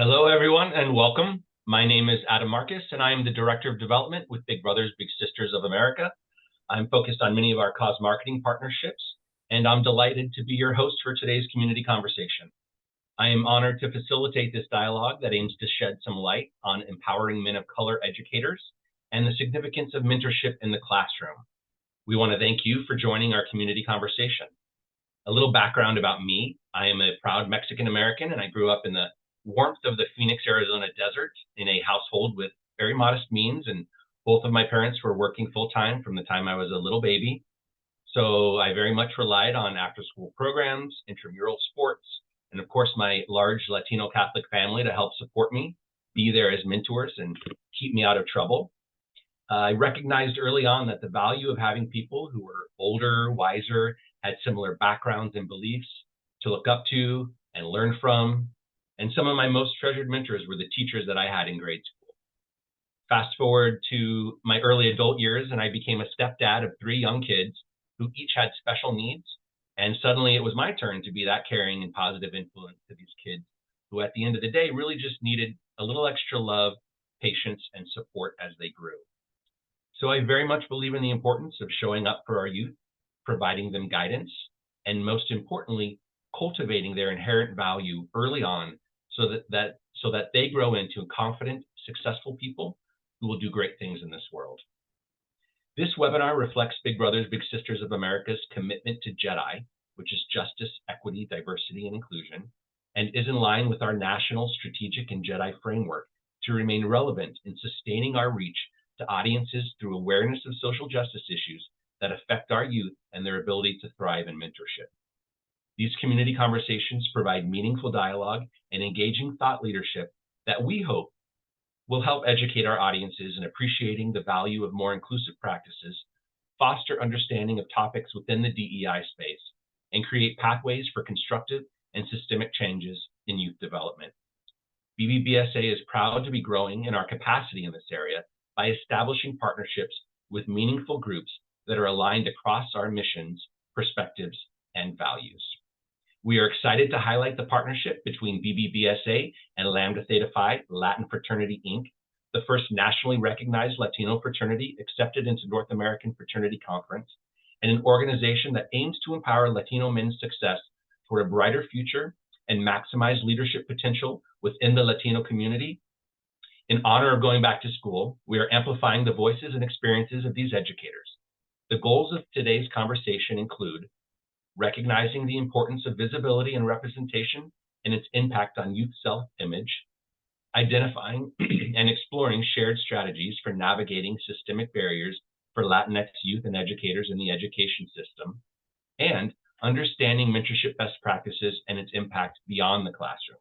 Hello, everyone, and welcome. My name is Adam Marcus, and I am the Director of Development with Big Brothers Big Sisters of America. I'm focused on many of our cause marketing partnerships, and I'm delighted to be your host for today's community conversation. I am honored to facilitate this dialogue that aims to shed some light on empowering men of color educators and the significance of mentorship in the classroom. We want to thank you for joining our community conversation. A little background about me. I am a proud Mexican American, and I grew up in the warmth of the Phoenix, Arizona desert in a household with very modest means, and both of my parents were working full-time from the time I was a little baby. So I very much relied on after-school programs, intramural sports, and of course my large Latino Catholic family to help support me, be there as mentors, and keep me out of trouble. I recognized early on that the value of having people who were older, wiser, had similar backgrounds and beliefs to look up to and learn from. And some of my most treasured mentors were the teachers that I had in grade school. Fast forward to my early adult years, and I became a stepdad of 3 young kids who each had special needs. And suddenly it was my turn to be that caring and positive influence to these kids who at the end of the day really just needed a little extra love, patience, and support as they grew. So I very much believe in the importance of showing up for our youth, providing them guidance, and most importantly, cultivating their inherent value early on so that they grow into confident, successful people who will do great things in this world. This webinar reflects Big Brothers Big Sisters of America's commitment to J.E.D.I, which is justice, equity, diversity, and inclusion, and is in line with our national strategic and J.E.D.I framework to remain relevant in sustaining our reach to audiences through awareness of social justice issues that affect our youth and their ability to thrive in mentorship. These community conversations provide meaningful dialogue and engaging thought leadership that we hope will help educate our audiences in appreciating the value of more inclusive practices, foster understanding of topics within the DEI space, and create pathways for constructive and systemic changes in youth development. BBBSA is proud to be growing in our capacity in this area by establishing partnerships with meaningful groups that are aligned across our missions, perspectives, and values. We are excited to highlight the partnership between BBBSA and Lambda Theta Phi, Latin Fraternity, Inc., the first nationally recognized Latino fraternity accepted into North American Fraternity Conference, and an organization that aims to empower Latino men's success for a brighter future and maximize leadership potential within the Latino community. In honor of going back to school, we are amplifying the voices and experiences of these educators. The goals of today's conversation include recognizing the importance of visibility and representation and its impact on youth self-image, identifying and exploring shared strategies for navigating systemic barriers for Latinx youth and educators in the education system, and understanding mentorship best practices and its impact beyond the classroom.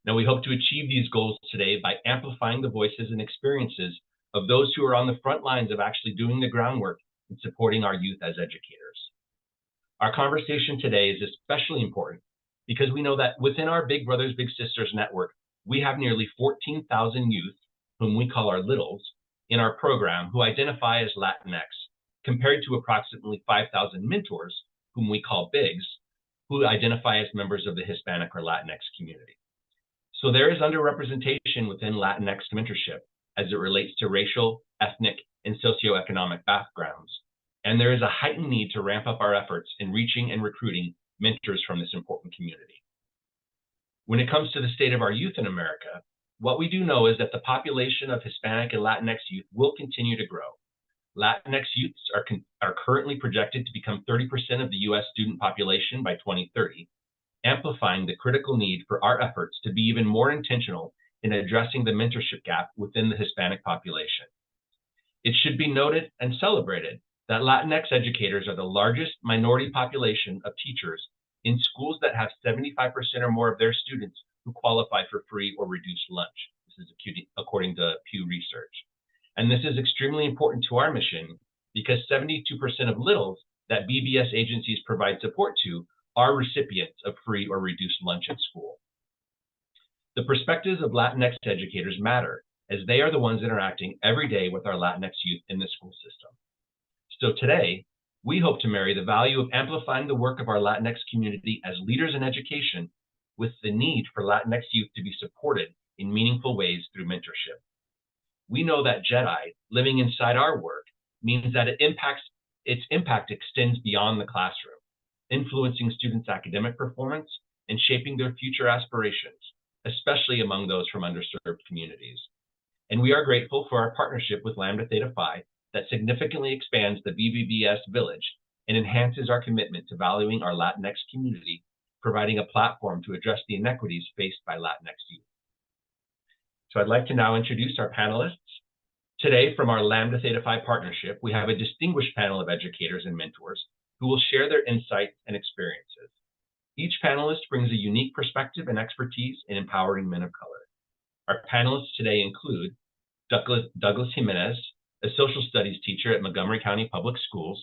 Now, we hope to achieve these goals today by amplifying the voices and experiences of those who are on the front lines of actually doing the groundwork in supporting our youth as educators. Our conversation today is especially important because we know that within our Big Brothers Big Sisters network, we have nearly 14,000 youth, whom we call our littles, in our program who identify as Latinx, compared to approximately 5,000 mentors, whom we call Bigs, who identify as members of the Hispanic or Latinx community. So there is underrepresentation within Latinx mentorship as it relates to racial, ethnic, and socioeconomic backgrounds. And there is a heightened need to ramp up our efforts in reaching and recruiting mentors from this important community. When it comes to the state of our youth in America, what we do know is that the population of Hispanic and Latinx youth will continue to grow. Latinx youths are currently projected to become 30% of the US student population by 2030, amplifying the critical need for our efforts to be even more intentional in addressing the mentorship gap within the Hispanic population. It should be noted and celebrated that Latinx educators are the largest minority population of teachers in schools that have 75% or more of their students who qualify for free or reduced lunch. This is according to Pew Research. And this is extremely important to our mission because 72% of littles that BBS agencies provide support to are recipients of free or reduced lunch at school. The perspectives of Latinx educators matter as they are the ones interacting every day with our Latinx youth in the school system. So today, we hope to marry the value of amplifying the work of our Latinx community as leaders in education with the need for Latinx youth to be supported in meaningful ways through mentorship. We know that J.E.D.I, living inside our work, means that its impact extends beyond the classroom, influencing students' academic performance and shaping their future aspirations, especially among those from underserved communities. And we are grateful for our partnership with Lambda Theta Phi that significantly expands the BBBS village and enhances our commitment to valuing our Latinx community, providing a platform to address the inequities faced by Latinx youth. So I'd like to now introduce our panelists. Today, from our Lambda Theta Phi partnership, we have a distinguished panel of educators and mentors who will share their insights and experiences. Each panelist brings a unique perspective and expertise in empowering men of color. Our panelists today include Douglas Jimenez, a social studies teacher at Montgomery County Public Schools.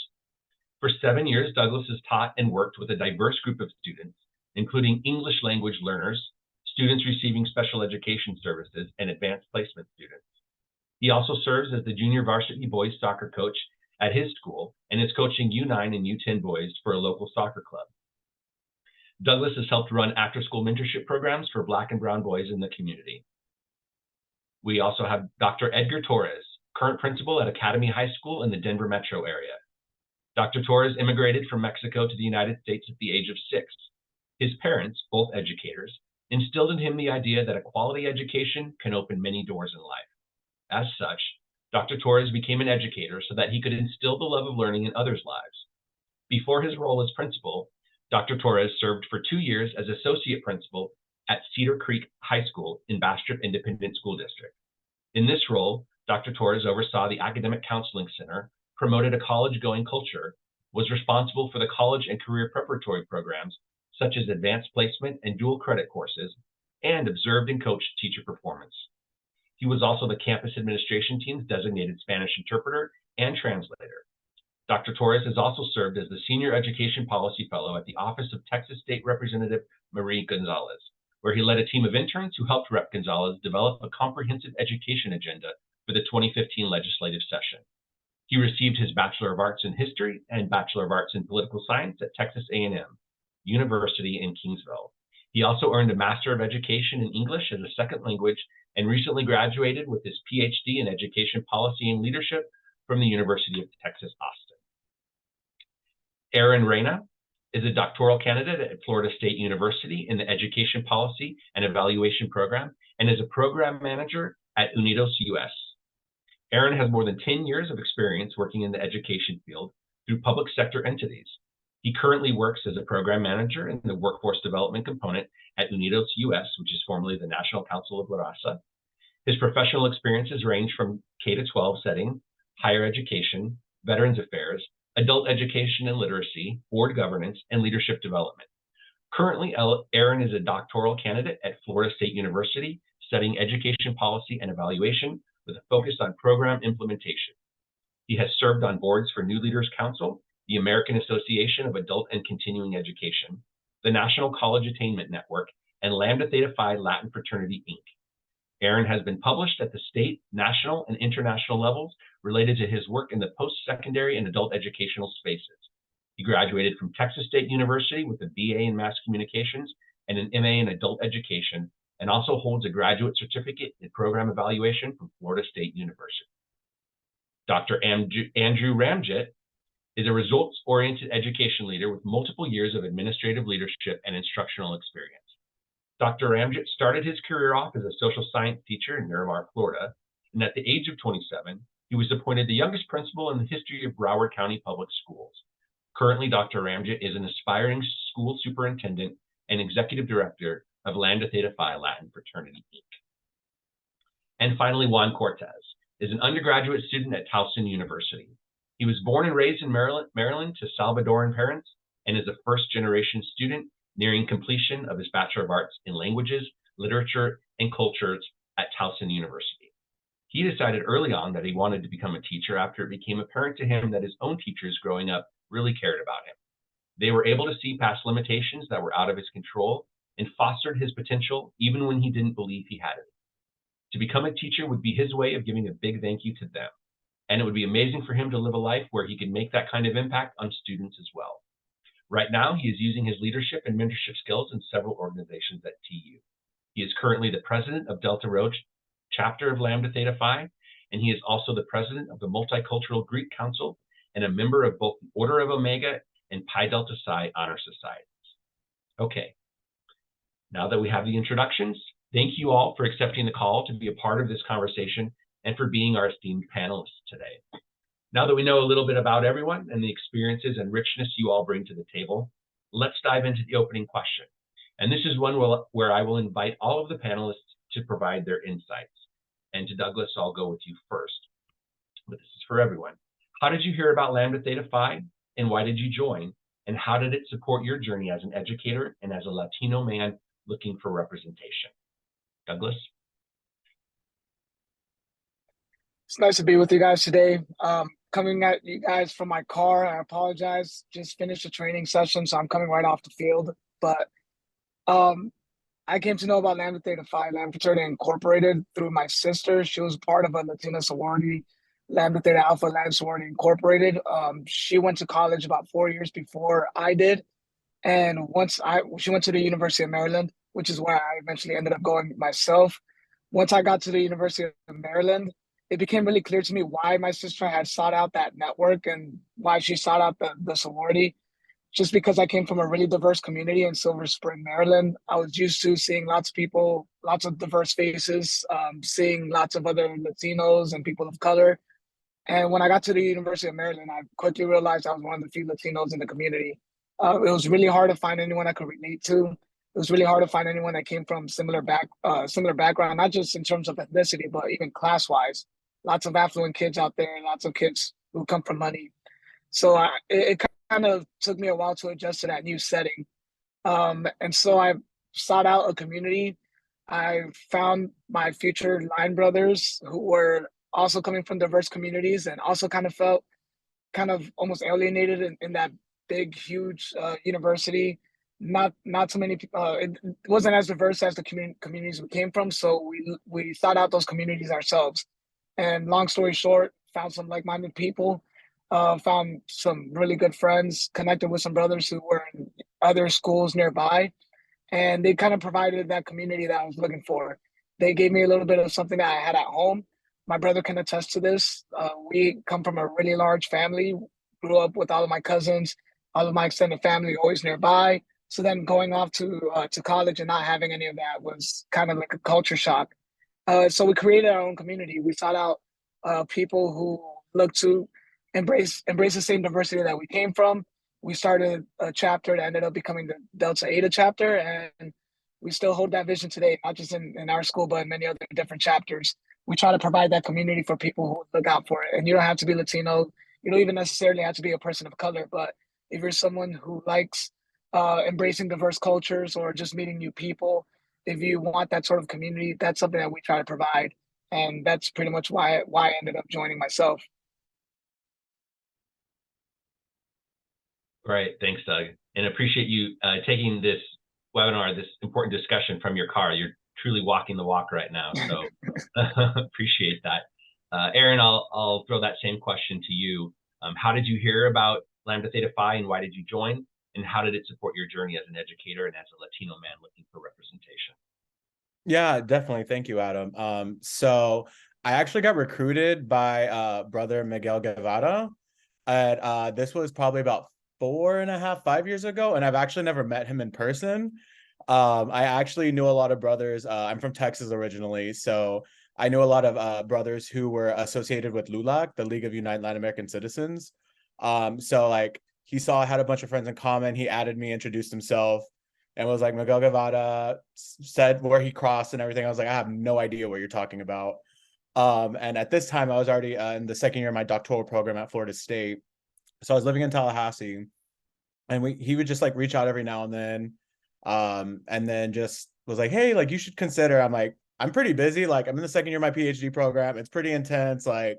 For 7 years, Douglas has taught and worked with a diverse group of students, including English language learners, students receiving special education services, and advanced placement students. He also serves as the junior varsity boys soccer coach at his school and is coaching U9 and U10 boys for a local soccer club. Douglas has helped run after-school mentorship programs for Black and Brown boys in the community. We also have Dr. Edgar Torres, current principal at Academy High School in the Denver metro area. Dr. Torres immigrated from Mexico to the United States at the age of 6. His parents, both educators, instilled in him the idea that a quality education can open many doors in life. As such, Dr. Torres became an educator so that he could instill the love of learning in others' lives. Before his role as principal, Dr. Torres served for 2 years as associate principal at Cedar Creek High School in Bastrop Independent School District. In this role, Dr. Torres oversaw the Academic Counseling Center, promoted a college-going culture, was responsible for the college and career preparatory programs such as advanced placement and dual credit courses, and observed and coached teacher performance. He was also the campus administration team's designated Spanish interpreter and translator. Dr. Torres has also served as the Senior Education Policy Fellow at the Office of Texas State Representative Marie Gonzalez, where he led a team of interns who helped Rep. Gonzalez develop a comprehensive education agenda for the 2015 legislative session. He received his Bachelor of Arts in History and Bachelor of Arts in Political Science at Texas A&M University in Kingsville. He also earned a Master of Education in English as a second language and recently graduated with his PhD in Education Policy and Leadership from the University of Texas, Austin. Erin Reyna is a doctoral candidate at Florida State University in the Education Policy and Evaluation Program and is a program manager at Unidos US. Erin has more than 10 years of experience working in the education field through public sector entities. He currently works as a program manager in the workforce development component at Unidos US, which is formerly the National Council of La Raza. His professional experiences range from K-12 setting, higher education, veterans affairs, adult education and literacy, board governance, and leadership development. Currently, Erin is a doctoral candidate at Florida State University, studying education policy and evaluation with a focus on program implementation. He has served on boards for New Leaders Council, the American Association of Adult and Continuing Education, the National College Attainment Network, and Lambda Theta Phi Latin Fraternity, Inc. Erin has been published at the state, national, and international levels related to his work in the post-secondary and adult educational spaces. He graduated from Texas State University with a BA in Mass Communications and an MA in Adult Education, and also holds a graduate certificate in program evaluation from Florida State University. Dr. Andrew Ramjet is a results-oriented education leader with multiple years of administrative leadership and instructional experience. Dr. Ramjet started his career off as a social science teacher in Miramar, Florida, and at the age of 27, he was appointed the youngest principal in the history of Broward County Public Schools. Currently, Dr. Ramjet is an aspiring school superintendent and executive director of Lambda Theta Phi Latin Fraternity, Inc. And finally, Juan Cortez is an undergraduate student at Towson University. He was born and raised in Maryland to Salvadoran parents and is a first-generation student nearing completion of his Bachelor of Arts in Languages, Literature, and Cultures at Towson University. He decided early on that he wanted to become a teacher after it became apparent to him that his own teachers growing up really cared about him. They were able to see past limitations that were out of his control and fostered his potential even when he didn't believe he had it. To become a teacher would be his way of giving a big thank you to them, and it would be amazing for him to live a life where he could make that kind of impact on students as well. Right now, he is using his leadership and mentorship skills in several organizations at TU. He is currently the president of Delta Rho chapter of Lambda Theta Phi, and he is also the president of the Multicultural Greek Council and a member of both the Order of Omega and Pi Delta Psi honor societies. Okay, now that we have the introductions, thank you all for accepting the call to be a part of this conversation and for being our esteemed panelists today. Now that we know a little bit about everyone and the experiences and richness you all bring to the table, let's dive into the opening question. And this is one where I will invite all of the panelists to provide their insights. And to Douglas, I'll go with you first, but this is for everyone. How did you hear about Lambda Theta Phi, and why did you join? And how did it support your journey as an educator and as a Latino man looking for representation? Douglas? It's nice to be with you guys today. Coming at you guys from my car, I apologize. Just finished a training session, so I'm coming right off the field. But I came to know about Lambda Theta Phi, Lambda Fraternity Incorporated, through my sister. She was part of a Latina sorority, Lambda Theta Alpha Lambda Sorority Incorporated. She went to college about 4 years before I did. And she went to the University of Maryland, which is where I eventually ended up going myself. Once I got to the University of Maryland, it became really clear to me why my sister had sought out that network and why she sought out the sorority. Just because I came from a really diverse community in Silver Spring, Maryland. I was used to seeing lots of people, lots of diverse faces, seeing lots of other Latinos and people of color. And when I got to the University of Maryland, I quickly realized I was one of the few Latinos in the community. It was really hard to find anyone I could relate to. It was really hard to find anyone that came from similar background, not just in terms of ethnicity, but even class-wise. Lots of affluent kids out there, lots of kids who come from money. So it kind of took me a while to adjust to that new setting. And so I sought out a community. I found my future line brothers who were also coming from diverse communities and also kind of felt kind of almost alienated in that big, huge university. Not so many people. It wasn't as diverse as the communities we came from. So we sought out those communities ourselves. And long story short, found some like-minded people. Found some really good friends, connected with some brothers who were in other schools nearby, and they kind of provided that community that I was looking for. They gave me a little bit of something that I had at home. My brother can attest to this. We come from a really large family, grew up with all of my cousins, all of my extended family always nearby. So then going off to college and not having any of that was kind of like a culture shock. So we created our own community. We sought out people who look to embrace the same diversity that we came from. We started a chapter that ended up becoming the Delta Eta chapter, and we still hold that vision today, not just in our school, but in many other different chapters. We try to provide that community for people who look out for it. And you don't have to be Latino. You don't even necessarily have to be a person of color. But if you're someone who likes embracing diverse cultures or just meeting new people, if you want that sort of community, that's something that we try to provide. And that's pretty much why I ended up joining myself. Great, thanks, Doug. And appreciate you taking this webinar, this important discussion from your car. You're truly walking the walk right now, so appreciate that. Aaron, I'll throw that same question to you. How did you hear about Lambda Theta Phi, and why did you join? And how did it support your journey as an educator and as a Latino man looking for representation? Yeah, definitely. Thank you, Adam. So I actually got recruited by brother Miguel Guevara. This was probably about 4.5, 5 years ago, and I've actually never met him in person. I actually knew a lot of brothers. I'm from Texas originally, so I knew a lot of brothers who were associated with LULAC, the League of United Latin American Citizens. So like he saw I had a bunch of friends in common. He added me, introduced himself, and was like, Miguel Guevara, said where he crossed and everything. I was like, I have no idea what you're talking about. And at this time, I was already in the second year of my doctoral program at Florida State. So I was living in Tallahassee, and he would just like reach out every now and then just was like, hey, like you should consider. I'm like, I'm pretty busy. Like I'm in the second year of my PhD program. It's pretty intense. Like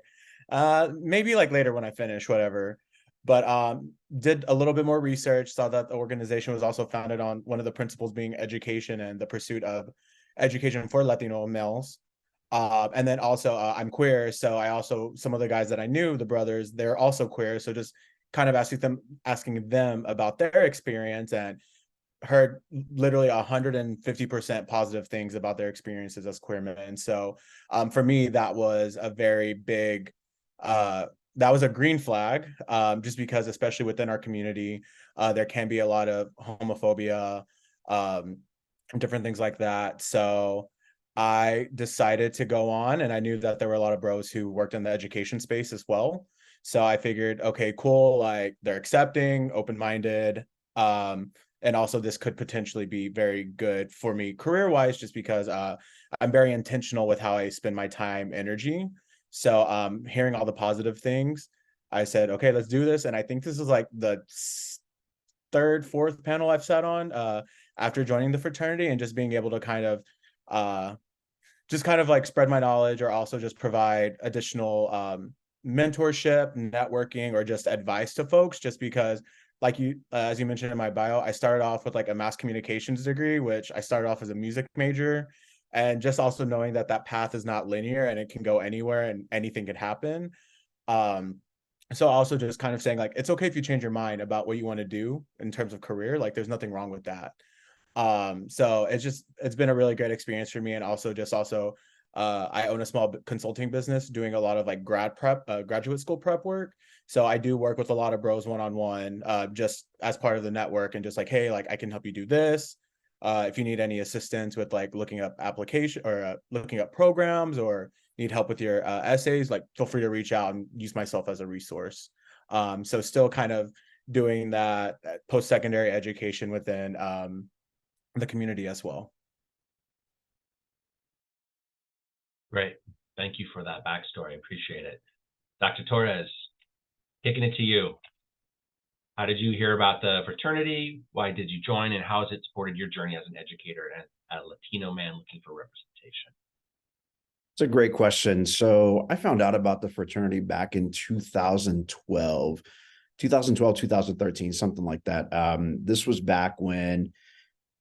maybe like later when I finish, whatever. But did a little bit more research, saw that the organization was also founded on one of the principles being education and the pursuit of education for Latino males. And then also I'm queer, so I also, some of the guys that I knew, the brothers, they're also queer. So just kind of asking them about their experience, and heard literally 150% positive things about their experiences as queer men. So for me, that was a very big, that was a green flag, just because, especially within our community, there can be a lot of homophobia, different things like that. So I decided to go on, and I knew that there were a lot of bros who worked in the education space as well. So I figured, okay, cool, like they're accepting, open-minded, and also this could potentially be very good for me career-wise, just because I'm very intentional with how I spend my time, energy. So hearing all the positive things, I said, okay, let's do this. And I think this is like the third, fourth panel I've sat on after joining the fraternity, and just being able to kind of like spread my knowledge, or also just provide additional mentorship, networking, or just advice to folks, just because, like you, as you mentioned in my bio, I started off with like a mass communications degree, which I started off as a music major, and just also knowing that that path is not linear and it can go anywhere and anything can happen. So also just kind of saying, like, it's okay if you change your mind about what you want to do in terms of career, like there's nothing wrong with that. So it's been a really great experience for me. And also I own a small consulting business doing a lot of like graduate school prep work. So I do work with a lot of bros one-on-one, just as part of the network, and just like, hey, like I can help you do this. If you need any assistance with like looking up application, or looking up programs, or need help with your essays, like feel free to reach out and use myself as a resource. So still kind of doing that post-secondary education within the community as well. Great. Thank you for that backstory. Appreciate it. Dr. Torres, kicking it to you. How did you hear about the fraternity? Why did you join? And how has it supported your journey as an educator and a Latino man looking for representation? It's a great question. So I found out about the fraternity back in 2012, 2013, something like that. This was back when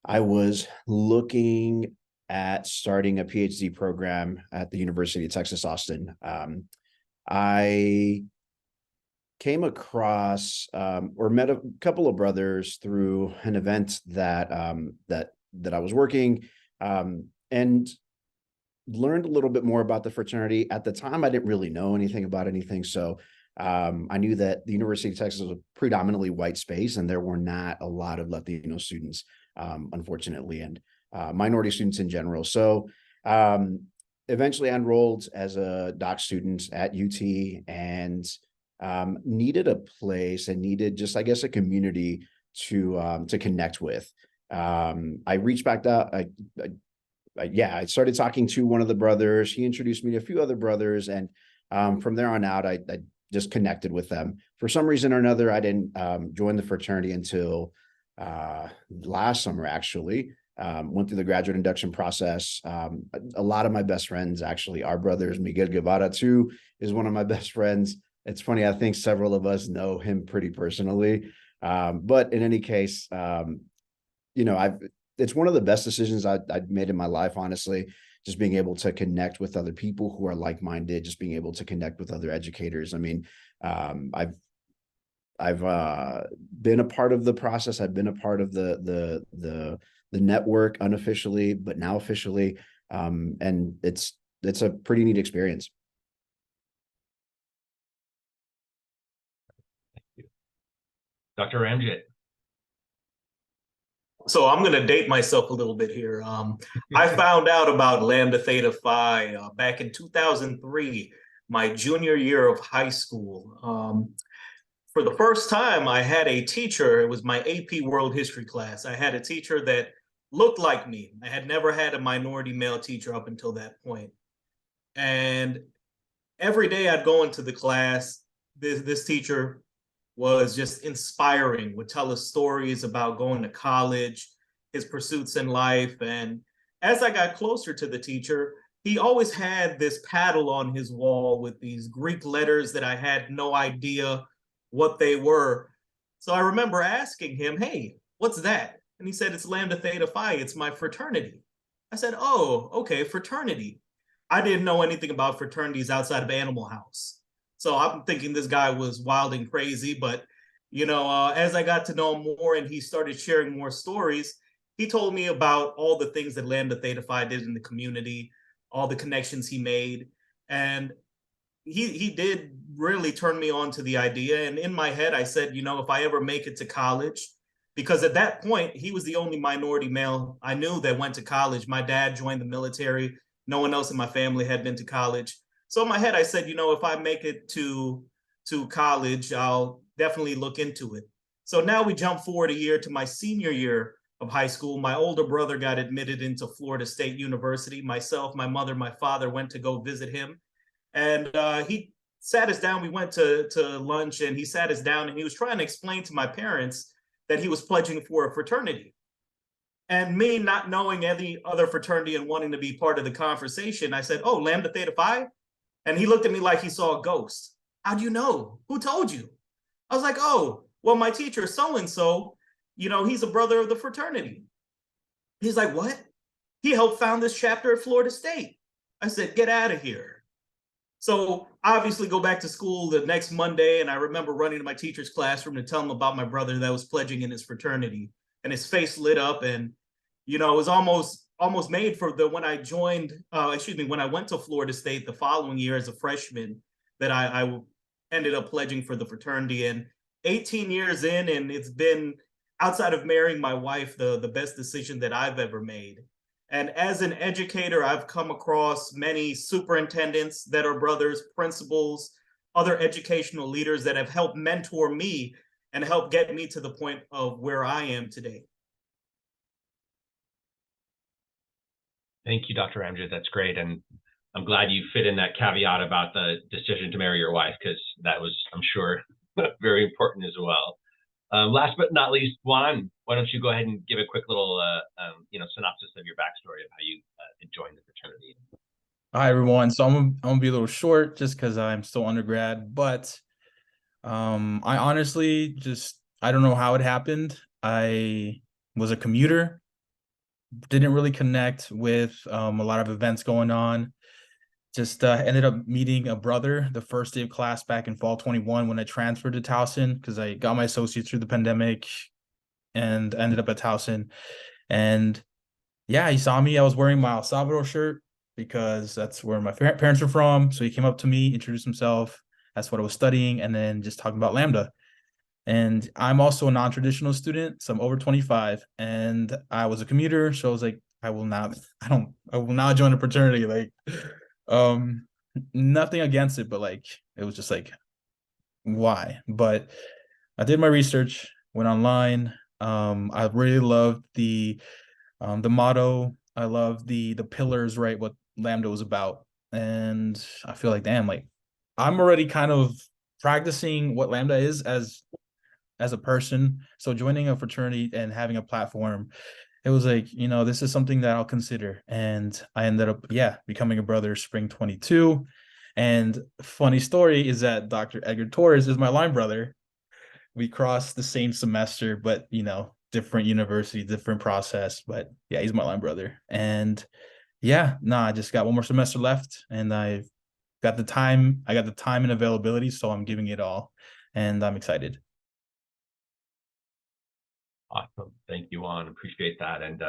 I was looking at starting a PhD program at the University of Texas, Austin. I came across or met a couple of brothers through an event that that I was working, and learned a little bit more about the fraternity. At the time, I didn't really know anything about anything. So I knew that the University of Texas was a predominantly white space, and there were not a lot of Latino students, unfortunately, and minority students in general. So eventually I enrolled as a doc student at UT, and needed a place and needed just, I guess, a community to connect with. I reached back out. I started talking to one of the brothers. He introduced me to a few other brothers, and from there on out, I just connected with them. For some reason or another, I didn't join the fraternity until last summer, actually. Went through the graduate induction process. A lot of my best friends actually are brothers. Miguel Guevara, too, is one of my best friends. It's funny, I think several of us know him pretty personally. But in any case, it's one of the best decisions I've made in my life, honestly, just being able to connect with other people who are like-minded, just being able to connect with other educators. I mean, I've been a part of the process. I've been a part of the network unofficially, but now officially. And it's a pretty neat experience. Thank you. Dr. Ramjit. So I'm going to date myself a little bit here. I found out about Lambda Theta Phi back in 2003, my junior year of high school. For the first time, I had a teacher. It was my AP World History class. I had a teacher that looked like me. I had never had a minority male teacher up until that point. And every day I'd go into the class, this teacher was just inspiring, would tell us stories about going to college, his pursuits in life. And as I got closer to the teacher, he always had this paddle on his wall with these Greek letters that I had no idea what they were. So I remember asking him, hey, what's that? And he said, it's Lambda Theta Phi, it's my fraternity. I said, oh, okay, fraternity. I didn't know anything about fraternities outside of Animal House. So I'm thinking this guy was wild and crazy, but As I got to know him more and he started sharing more stories, he told me about all the things that Lambda Theta Phi did in the community, all the connections he made. And he did really turn me on to the idea. And in my head, I said, if I ever make it to college, because at that point, he was the only minority male I knew that went to college. My dad joined the military. No one else in my family had been to college. So in my head, I said, if I make it to college, I'll definitely look into it. So now we jump forward a year to my senior year of high school. My older brother got admitted into Florida State University. Myself, my mother, my father went to go visit him. And he sat us down. We went to lunch and he sat us down and he was trying to explain to my parents that he was pledging for a fraternity. And me not knowing any other fraternity and wanting to be part of the conversation, I said, "Oh, Lambda Theta Phi?" And he looked at me like he saw a ghost. "How do you know? Who told you?" I was like, "Oh, well, my teacher, so-and-so, he's a brother of the fraternity." He's like, "What?" "He helped found this chapter at Florida State." I said, "Get out of here." So obviously go back to school the next Monday. And I remember running to my teacher's classroom to tell him about my brother that was pledging in his fraternity, and his face lit up. And, it was almost made for when I joined, when I went to Florida State the following year as a freshman, that I ended up pledging for the fraternity. And 18 years in, and it's been, outside of marrying my wife, the best decision that I've ever made. And as an educator, I've come across many superintendents that are brothers, principals, other educational leaders that have helped mentor me and help get me to the point of where I am today. Thank you, Dr. Amjad. That's great. And I'm glad you fit in that caveat about the decision to marry your wife, because that was, I'm sure, very important as well. Last but not least, Juan, why don't you go ahead and give a quick little, synopsis of your backstory of how you joined the fraternity. Hi, everyone. So I'm gonna be a little short just because I'm still undergrad, but I honestly I don't know how it happened. I was a commuter, didn't really connect with a lot of events going on. Just ended up meeting a brother the first day of class back in fall 21 when I transferred to Towson, because I got my associates through the pandemic and ended up at Towson. And yeah, he saw me. I was wearing my El Salvador shirt because that's where my parents were from. So he came up to me, introduced himself. That's what I was studying, and then just talking about Lambda. And I'm also a non-traditional student, so I'm over 25, and I was a commuter. So I was like, I will not join a fraternity. Like, nothing against it, but like, it was just like, why? But I did my research, went online. I really loved the motto. I love the pillars, right? What Lambda was about. And I feel like, damn, like I'm already kind of practicing what Lambda is as a person. So joining a fraternity and having a platform, it was like, this is something that I'll consider. And I ended up, becoming a brother spring 22. And funny story is that Dr. Edgar Torres is my line brother. We crossed the same semester, but different university, different process. But yeah, he's my line brother. And I just got one more semester left, and I got the time and availability, so I'm giving it all, and I'm excited. Awesome. Thank you, Juan. Appreciate that. And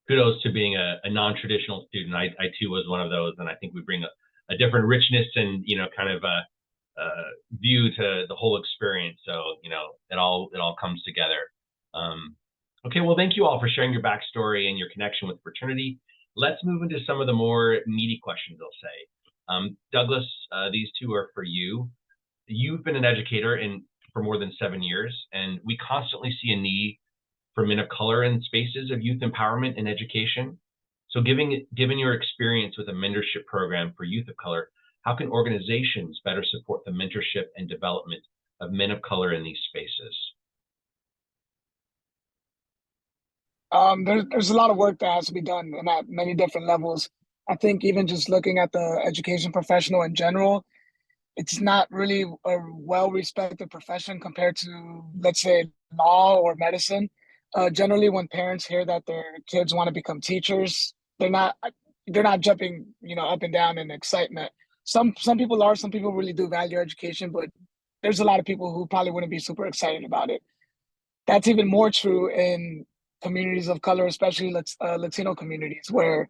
kudos to being a non-traditional student. I too was one of those, and I think we bring a different richness and kind of a view to the whole experience. So it all comes together. Okay, well, thank you all for sharing your backstory and your connection with fraternity. Let's move into some of the more meaty questions, I'll say. Douglas, these two are for you. You've been an educator for more than 7 years, and we constantly see a need for men of color in spaces of youth empowerment and education. So given your experience with a mentorship program for youth of color, how can organizations better support the mentorship and development of men of color in these spaces? There's a lot of work that has to be done and at many different levels. I think even just looking at the education professional in general, it's not really a well-respected profession compared to, let's say, law or medicine. Generally, when parents hear that their kids want to become teachers, they're not jumping, up and down in excitement. Some people are. Some people really do value education, but there's a lot of people who probably wouldn't be super excited about it. That's even more true in communities of color, especially Latino communities, where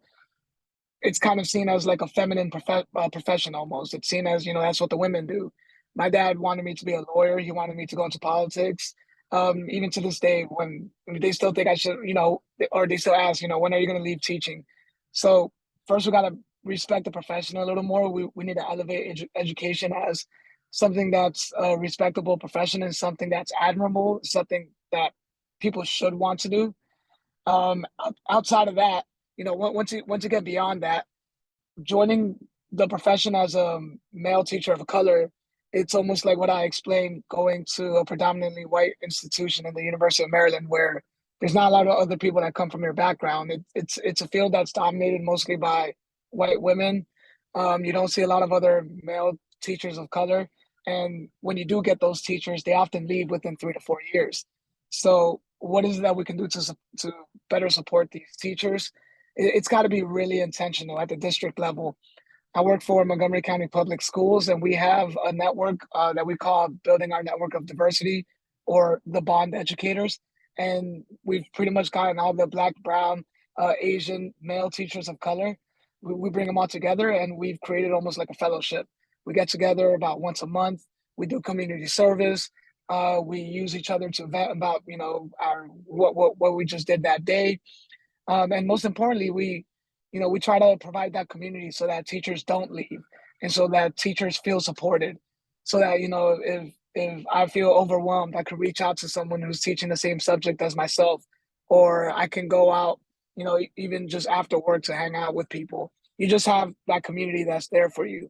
it's kind of seen as like a feminine profession almost. It's seen as, that's what the women do. My dad wanted me to be a lawyer. He wanted me to go into politics. Even to this day, when they still think I should, or they still ask, when are you going to leave teaching? So first, we got to respect the profession a little more. We need to elevate education as something that's a respectable profession and something that's admirable, something that people should want to do. Outside of that, once you get beyond that, joining the profession as a male teacher of color, it's almost like what I explained, going to a predominantly white institution in the University of Maryland, where there's not a lot of other people that come from your background. It's a field that's dominated mostly by white women. You don't see a lot of other male teachers of color, and when you do get those teachers, they often leave within 3 to 4 years. So, what is it that we can do to better support these teachers? It's got to be really intentional at the district level. I work for Montgomery County Public Schools, and we have a network that we call Building Our Network of Diversity, or the Bond Educators. And we've pretty much gotten all the Black, Brown, Asian, male teachers of color. We bring them all together, and we've created almost like a fellowship. We get together about once a month. We do community service. We use each other to vent about, our what we just did that day. And most importantly, we try to provide that community so that teachers don't leave, and so that teachers feel supported, so that, if I feel overwhelmed, I could reach out to someone who's teaching the same subject as myself, or I can go out, even just after work to hang out with people. You just have that community that's there for you.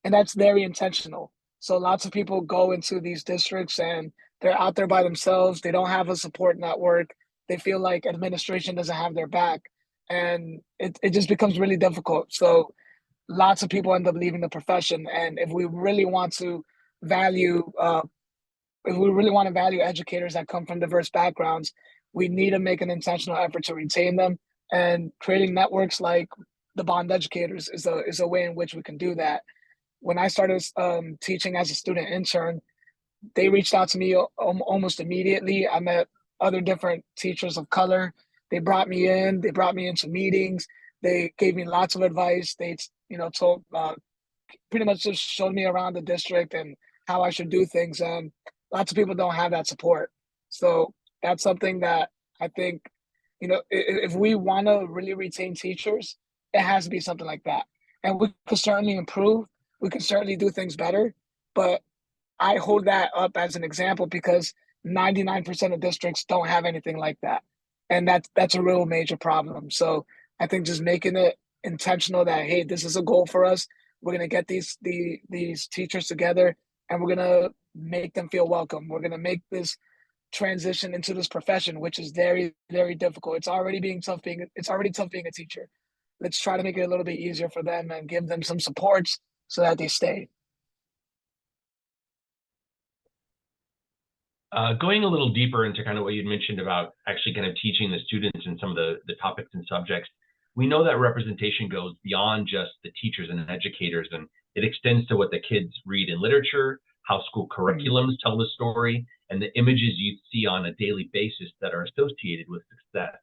And that's very intentional. So lots of people go into these districts and they're out there by themselves. They don't have a support network. They feel like administration doesn't have their back. And it just becomes really difficult. So lots of people end up leaving the profession. And if we really want to value educators that come from diverse backgrounds, we need to make an intentional effort to retain them. And creating networks like the Bond Educators is a way in which we can do that. When I started teaching as a student intern, they reached out to me almost immediately. I met other different teachers of color. They brought me into meetings. They gave me lots of advice. They, told pretty much just showed me around the district and how I should do things. And lots of people don't have that support. So that's something that I think, if we want to really retain teachers, it has to be something like that. And we could certainly improve. We can certainly do things better, but I hold that up as an example because 99% of districts don't have anything like that. And that's a real major problem. So I think just making it intentional that, hey, this is a goal for us. We're going to get these teachers together and we're going to make them feel welcome. We're going to make this transition into this profession, which is very, very difficult. It's already tough being a teacher. Let's try to make it a little bit easier for them and give them some supports so that they stay. Going a little deeper into kind of what you'd mentioned about actually kind of teaching the students in some of the topics and subjects, we know that representation goes beyond just the teachers and educators, and it extends to what the kids read in literature, how school curriculums tell the story, and the images you see on a daily basis that are associated with success.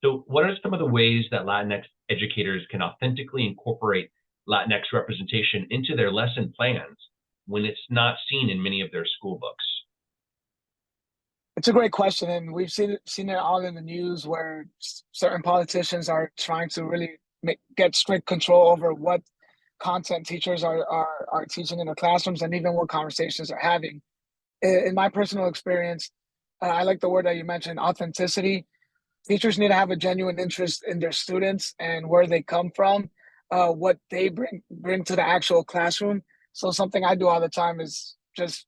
So what are some of the ways that Latinx educators can authentically incorporate Latinx representation into their lesson plans when it's not seen in many of their school books? It's a great question, and we've seen it all in the news where certain politicians are trying to really get strict control over what content teachers are teaching in their classrooms and even what conversations they're having. In my personal experience, I like the word that you mentioned, authenticity. Teachers need to have a genuine interest in their students and where they come from, what they bring to the actual classroom. So something I do all the time is just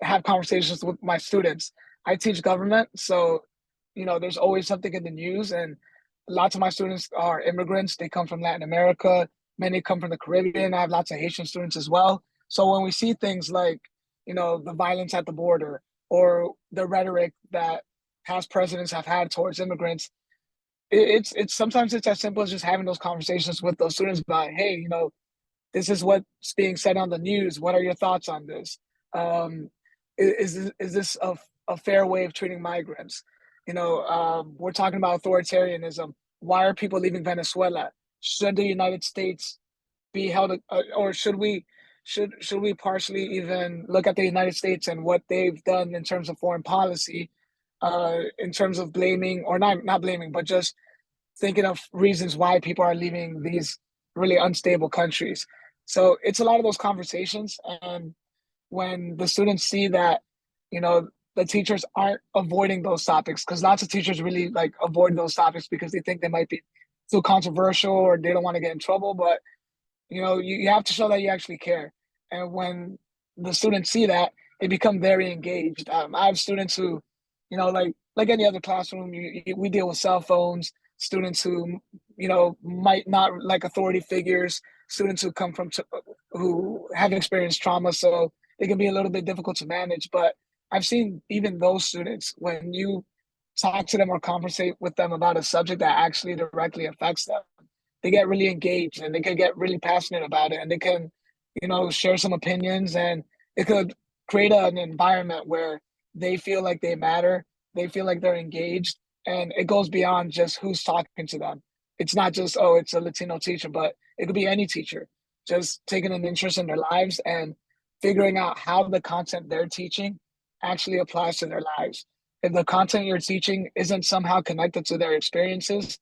have conversations with my students. I teach government, so there's always something in the news, and lots of my students are immigrants. They come from Latin America. Many come from the Caribbean. I have lots of Haitian students as well. So when we see things like, the violence at the border or the rhetoric that past presidents have had towards immigrants, it's sometimes it's as simple as just having those conversations with those students about, hey, this is what's being said on the news. What are your thoughts on this? Is this a fair way of treating migrants? We're talking about authoritarianism. Why are people leaving Venezuela? Should the United States be held, or should we partially even look at the United States and what they've done in terms of foreign policy, in terms of blaming, or not blaming, but just thinking of reasons why people are leaving these really unstable countries. So it's a lot of those conversations. And when the students see that, the teachers aren't avoiding those topics, because lots of teachers really like avoid those topics because they think they might be too controversial or they don't want to get in trouble. But you have to show that you actually care. And when the students see that, they become very engaged. I have students who, like any other classroom, we deal with cell phones, students who, might not like authority figures, students who come from, who have experienced trauma. So it can be a little bit difficult to manage. But I've seen even those students, when you talk to them or conversate with them about a subject that actually directly affects them, they get really engaged and they can get really passionate about it, and they can, share some opinions, and it could create an environment where they feel like they matter, they feel like they're engaged, and it goes beyond just who's talking to them. It's not just, oh, it's a Latino teacher, but it could be any teacher just taking an interest in their lives and figuring out how the content they're teaching actually applies to their lives. If the content you're teaching isn't somehow connected to their experiences,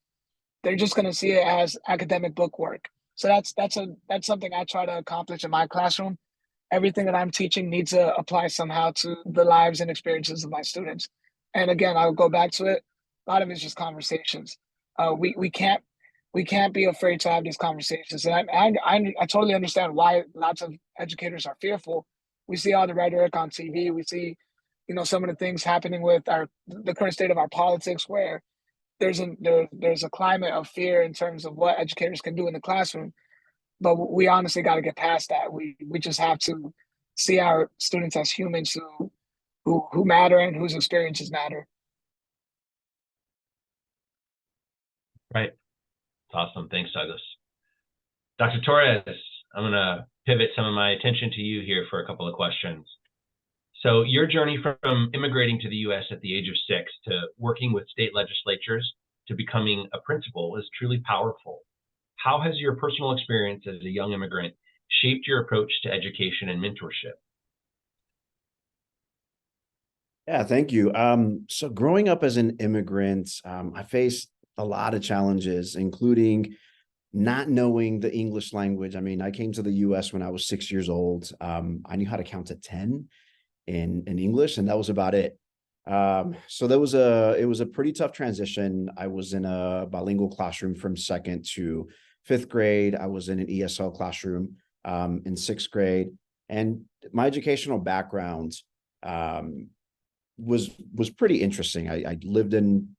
they're just going to see it as academic book work. So that's something I try to accomplish in my classroom. Everything that I'm teaching needs to apply somehow to the lives and experiences of my students. And again, I'll go back to it. A lot of it's just conversations. We can't be afraid to have these conversations. And I totally understand why lots of educators are fearful. We see all the rhetoric on TV. We see, some of the things happening with the current state of our politics, where there's a climate of fear in terms of what educators can do in the classroom. But we honestly got to get past that. We just have to see our students as humans who matter and whose experiences matter. Right. Awesome. Thanks, Douglas. Dr. Torres, I'm going to pivot some of my attention to you here for a couple of questions. So your journey from immigrating to the U.S. at the age of 6 to working with state legislatures to becoming a principal is truly powerful. How has your personal experience as a young immigrant shaped your approach to education and mentorship? Yeah, thank you. So growing up as an immigrant, I faced a lot of challenges, including not knowing the English language. I mean, I came to the U.S. when I was 6 years old. I knew how to count to 10 in English, and that was about it. So it was a pretty tough transition. I was in a bilingual classroom from 2nd to 5th grade. I was in an ESL classroom in 6th grade, and my educational background was pretty interesting. I lived in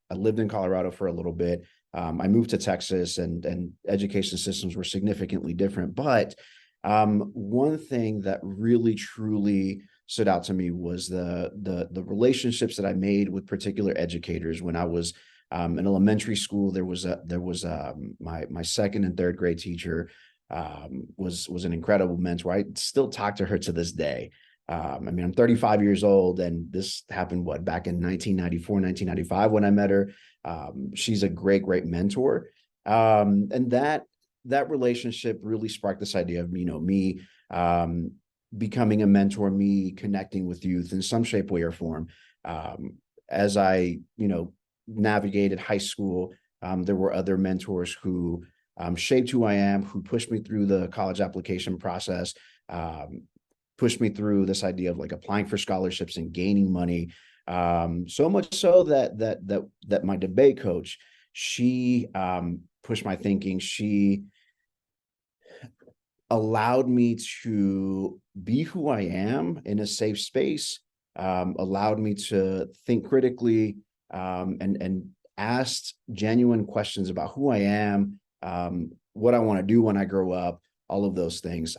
Colorado for a little bit. I moved to Texas, and education systems were significantly different. But one thing that really truly stood out to me was the relationships that I made with particular educators. When I was in elementary school, there was my 2nd and 3rd grade teacher was an incredible mentor. I still talk to her to this day. I mean, I'm 35 years old, and this happened back in 1994, 1995 when I met her. She's a great mentor. And that relationship really sparked this idea of, me becoming a mentor, me connecting with youth in some shape, way, or form. As I, navigated high school, there were other mentors who shaped who I am, who pushed me through the college application process, pushed me through this idea of applying for scholarships and gaining money. So much so that my debate coach, she pushed my thinking. She allowed me to be who I am in a safe space, allowed me to think critically, and asked genuine questions about who I am, what I want to do when I grow up, all of those things.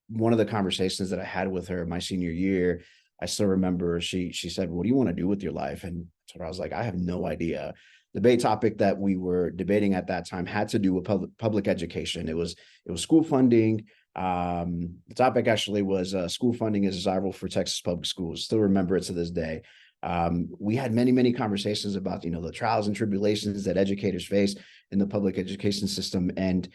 One of the conversations that I had with her my senior year, I still remember she said, "What do you want to do with your life?" And so I was like, "I have no idea." The debate topic that we were debating at that time had to do with public education. It was school funding. The topic actually was school funding is desirable for Texas public schools. Still remember it to this day. We had many conversations about, the trials and tribulations that educators face in the public education system. And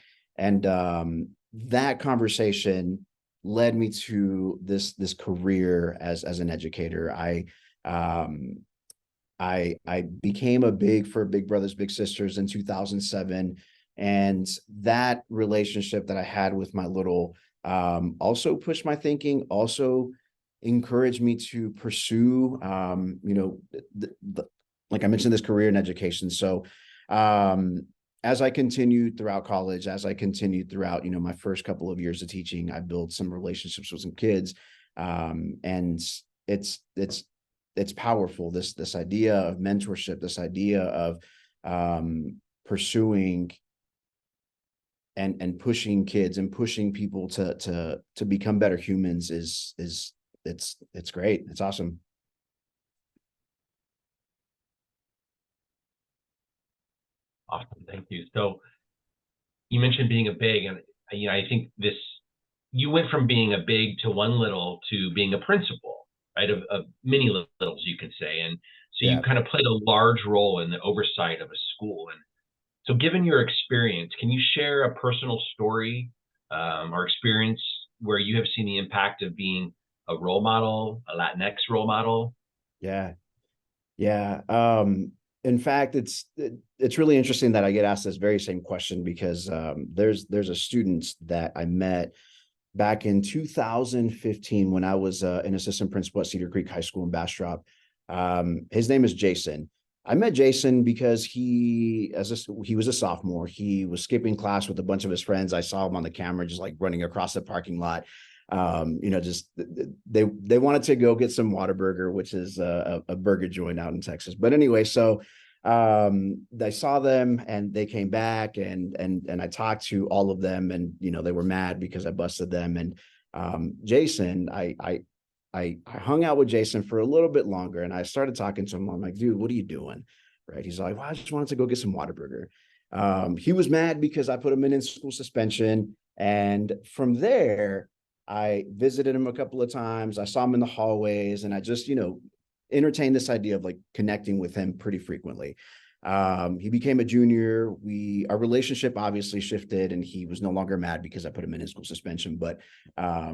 that conversation led me to this career as an educator. I became a Big Brothers Big Sisters in 2007, and that relationship that I had with my little also pushed my thinking, also encouraged me to pursue like I mentioned, this career in education. So as I continued throughout college, as I continued throughout my first couple of years of teaching, I built some relationships with some kids, and it's powerful, this idea of mentorship, this idea of pursuing and pushing kids and pushing people to become better humans it's great. It's awesome. Awesome, thank you. So you mentioned being a big, and I think you went from being a big to one little to being a principal, right? Of many littles, you could say. And so you kind of played a large role in the oversight of a school. And so given your experience, can you share a personal story or experience where you have seen the impact of being a role model, a Latinx role model? Yeah. In fact, it's really interesting that I get asked this very same question, because there's a student that I met back in 2015 when I was an assistant principal at Cedar Creek High School in Bastrop. His name is Jason. I met Jason because he was a sophomore. He was skipping class with a bunch of his friends. I saw him on the camera just like running across the parking lot. Just they wanted to go get some Whataburger, which is a burger joint out in Texas. But anyway, so I saw them and they came back, and I talked to all of them, and they were mad because I busted them. And Jason, I hung out with Jason for a little bit longer, and I started talking to him. I'm like, dude, what are you doing? Right? He's like, well, I just wanted to go get some Whataburger. He was mad because I put him in school suspension. And from there, I visited him a couple of times. I saw him in the hallways, and I just, entertained this idea of like connecting with him pretty frequently. He became a junior. Our relationship obviously shifted, and he was no longer mad because I put him in school suspension. But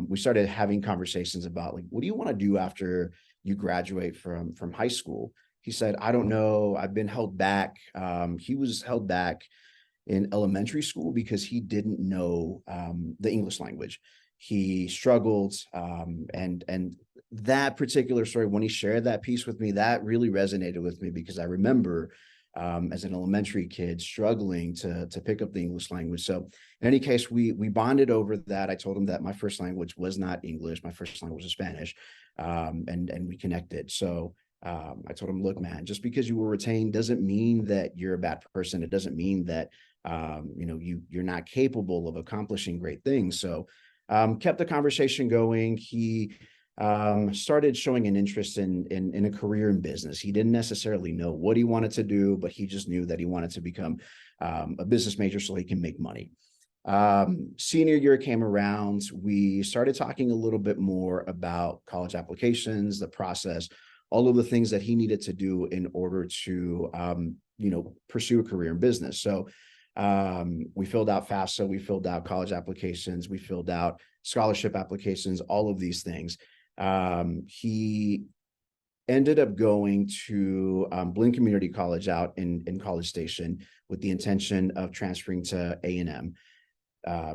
we started having conversations about like, what do you want to do after you graduate from high school? He said, I don't know. I've been held back. He was held back in elementary school because he didn't know the English language. He struggled, and that particular story, when he shared that piece with me, that really resonated with me, because I remember as an elementary kid struggling to pick up the English language. So in any case, we bonded over that. I told him that my first language was not English. My first language was Spanish, and we connected. So I told him, look, man, just because you were retained doesn't mean that you're a bad person. It doesn't mean that you're not capable of accomplishing great things. So kept the conversation going. He started showing an interest in a career in business. He didn't necessarily know what he wanted to do, but he just knew that he wanted to become a business major so he can make money. Senior year came around. We started talking a little bit more about college applications, the process, all of the things that he needed to do in order to pursue a career in business. So we filled out FAFSA, we filled out college applications, we filled out scholarship applications, all of these things. He ended up going to Blinn Community College out in College Station with the intention of transferring to A&M,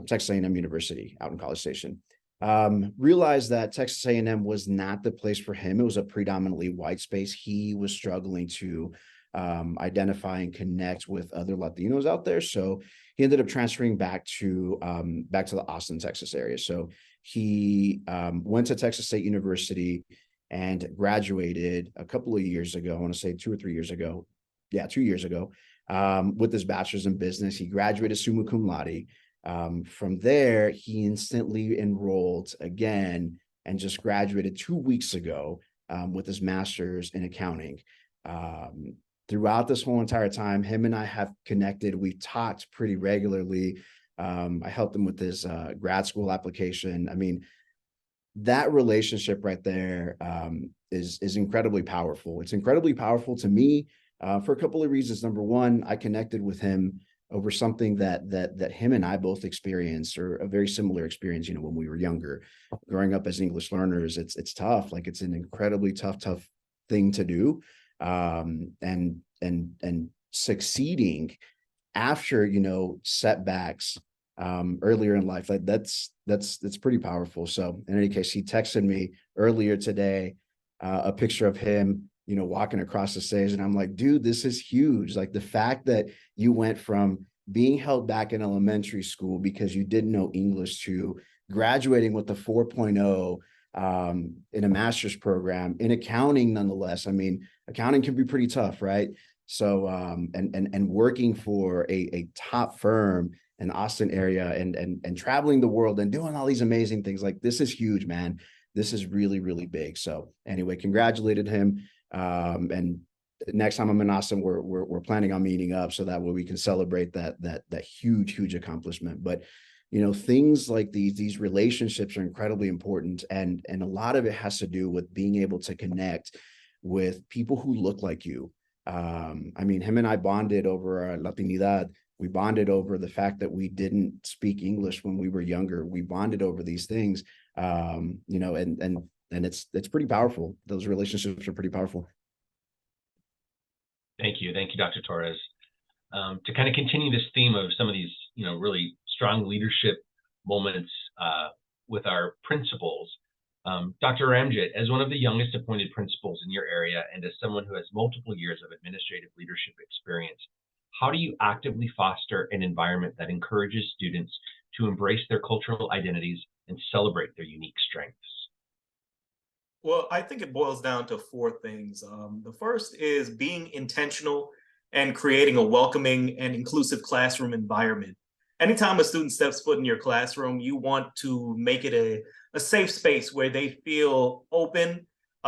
Texas A&M University out in College Station. Realized that Texas A&M was not the place for him. It was a predominantly white space. He was struggling to identify and connect with other Latinos out there. So he ended up transferring back to the Austin, Texas area. So he went to Texas State University and graduated a couple of years ago. I want to say 2 or 3 years ago. Yeah, 2 years ago, with his bachelor's in business. He graduated summa cum laude. From there, he instantly enrolled again and just graduated 2 weeks ago with his master's in accounting. Throughout this whole entire time, him and I have connected. We've talked pretty regularly. I helped him with his grad school application. I mean, that relationship right there is incredibly powerful. It's incredibly powerful to me for a couple of reasons. Number one, I connected with him over something that him and I both experienced, or a very similar experience, you know, when we were younger. Growing up as English learners, it's tough. Like, it's an incredibly tough thing to do. And succeeding after, you know, setbacks earlier in life, like that's pretty powerful. So in any case, he texted me earlier today a picture of him, you know, walking across the stage, and I'm like, dude, this is huge. Like, the fact that you went from being held back in elementary school because you didn't know English to graduating with a 4.0 in a master's program in accounting, nonetheless. I mean, accounting can be pretty tough, right? So and working for a top firm in Austin area, and traveling the world and doing all these amazing things. Like, this is huge, man. This is really, really big. So anyway, congratulated him. And next time I'm in Austin, we're planning on meeting up so that way we can celebrate that huge accomplishment. But, you know, things like these relationships are incredibly important, and a lot of it has to do with being able to connect with people who look like you. I mean, him and I bonded over our Latinidad. We bonded over the fact that we didn't speak English when we were younger. We bonded over these things, you know, and it's pretty powerful. Those relationships are pretty powerful. Thank you, Dr. Torres. To kind of continue this theme of some of these, you know, really strong leadership moments with our principals, Dr. Ramjet, as one of the youngest appointed principals in your area, and as someone who has multiple years of administrative leadership experience, how do you actively foster an environment that encourages students to embrace their cultural identities and celebrate their unique strengths? Well, I think it boils down to four things. The first is being intentional and creating a welcoming and inclusive classroom environment. Anytime a student steps foot in your classroom, you want to make it a safe space where they feel open,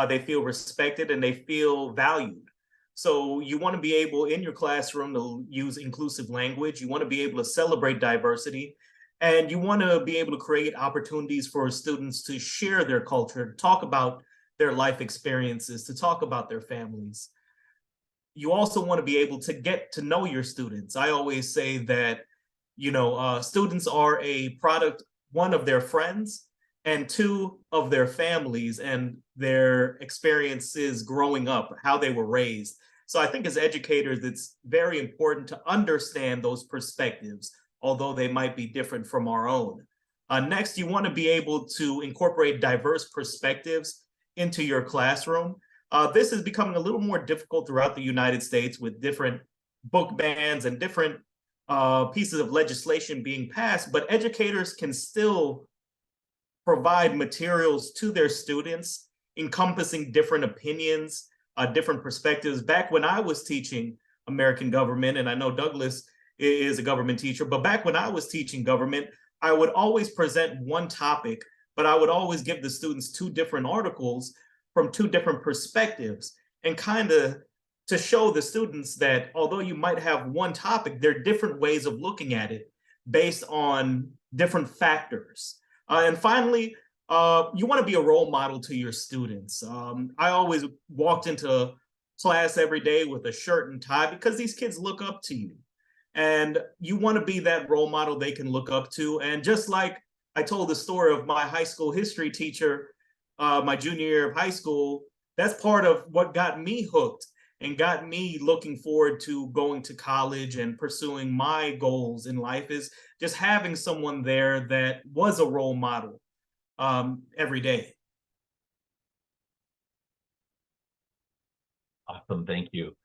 they feel respected, and they feel valued. So you want to be able in your classroom to use inclusive language. You want to be able to celebrate diversity, and you want to be able to create opportunities for students to share their culture, to talk about their life experiences, to talk about their families. You also want to be able to get to know your students. I always say that, you know, students are a product, one, of their friends, and two, of their families and their experiences growing up, how they were raised. So I think as educators, it's very important to understand those perspectives, although they might be different from our own. Next, you want to be able to incorporate diverse perspectives into your classroom. This is becoming a little more difficult throughout the United States with different book bans and different pieces of legislation being passed, but educators can still provide materials to their students encompassing different opinions, different perspectives. Back when I was teaching American government, and I know Douglas is a government teacher, but back when I was teaching government, I would always present one topic, but I would always give the students two different articles from two different perspectives, and kind of to show the students that although you might have one topic, there are different ways of looking at it based on different factors. And finally, you want to be a role model to your students. I always walked into class every day with a shirt and tie because these kids look up to you. And you want to be that role model they can look up to. And just like I told the story of my high school history teacher, my junior year of high school, that's part of what got me hooked and got me looking forward to going to college and pursuing my goals in life, is just having someone there that was a role model every day. Awesome, thank you.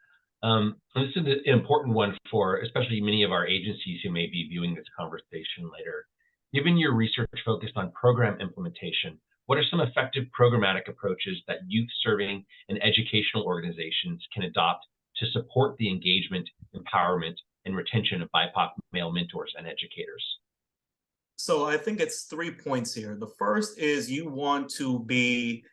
This is an important one for especially many of our agencies who may be viewing this conversation later. Given your research focused on program implementation, what are some effective programmatic approaches that youth serving and educational organizations can adopt to support the engagement, empowerment, and retention of BIPOC male mentors and educators? So I think it's 3 points here. The first is you want to be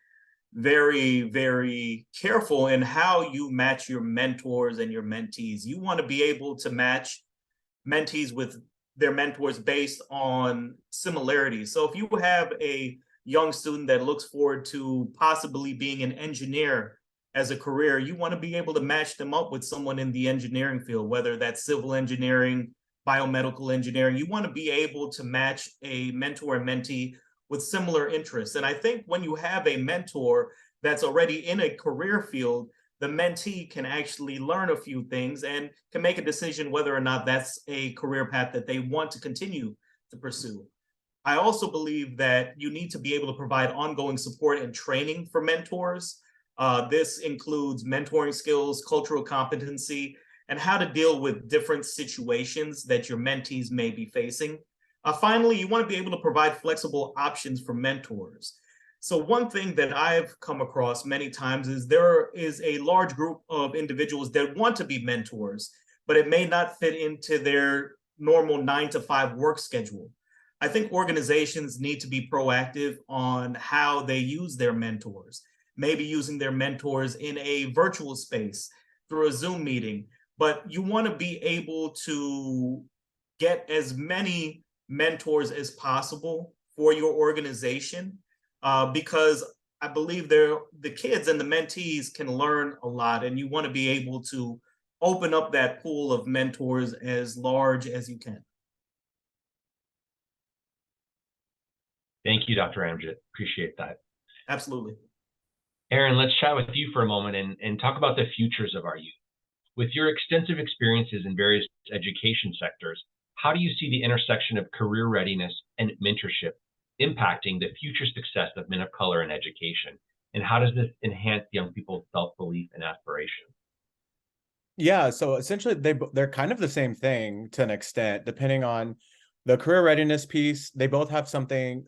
very, very careful in how you match your mentors and your mentees. You want to be able to match mentees with their mentors based on similarities. So if you have a young student that looks forward to possibly being an engineer as a career, you want to be able to match them up with someone in the engineering field, whether that's civil engineering, biomedical engineering. You want to be able to match a mentor and mentee with similar interests. And I think when you have a mentor that's already in a career field, the mentee can actually learn a few things and can make a decision whether or not that's a career path that they want to continue to pursue. I also believe that you need to be able to provide ongoing support and training for mentors. This includes mentoring skills, cultural competency, and how to deal with different situations that your mentees may be facing. Finally, you want to be able to provide flexible options for mentors. So one thing that I've come across many times is there is a large group of individuals that want to be mentors, but it may not fit into their normal 9-to-5 work schedule. I think organizations need to be proactive on how they use their mentors, maybe using their mentors in a virtual space through a Zoom meeting, but you want to be able to get as many mentors as possible for your organization, because I believe the kids and the mentees can learn a lot, and you want to be able to open up that pool of mentors as large as you can. Thank you, Dr. Amjad. Appreciate that. Absolutely. Aaron, let's chat with you for a moment and talk about the futures of our youth. With your extensive experiences in various education sectors, how do you see the intersection of career readiness and mentorship impacting the future success of men of color in education? And how does this enhance young people's self-belief and aspiration? Yeah, so essentially they're kind of the same thing to an extent, depending on the career readiness piece. They both have something,